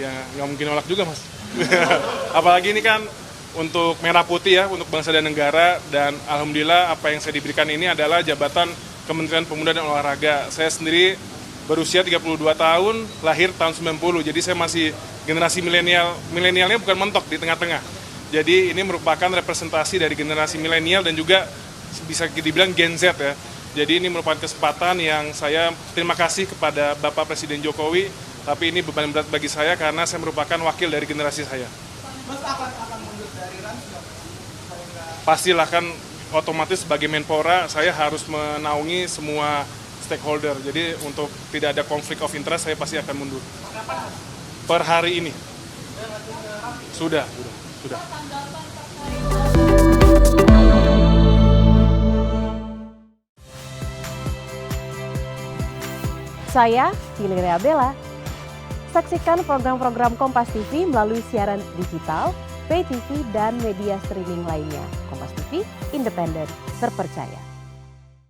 Ya nggak mungkin nolak juga, Mas. Apalagi ini kan untuk merah putih ya, untuk bangsa dan negara, dan alhamdulillah apa yang saya diberikan ini adalah jabatan Kementerian Pemuda dan Olahraga. Saya sendiri berusia 32 tahun, lahir tahun 90, jadi saya masih generasi milenial. Milenialnya bukan mentok di tengah-tengah. Jadi ini merupakan representasi dari generasi milenial dan juga bisa dibilang Gen Z ya. Jadi ini merupakan kesempatan yang saya terima kasih kepada Bapak Presiden Jokowi, tapi ini beban berat bagi saya karena saya merupakan wakil dari generasi saya. Mas akan mundur dari Rans nggak? Pastilah kan otomatis sebagai Menpora saya harus menaungi semua stakeholder. Jadi untuk tidak ada konflik of interest saya pasti akan mundur. Kapan, Mas? Per hari ini. Sudah. Saya Ciliria Bella. Saksikan program-program Kompas TV melalui siaran digital, pay TV, dan media streaming lainnya. Kompas TV, independen, terpercaya.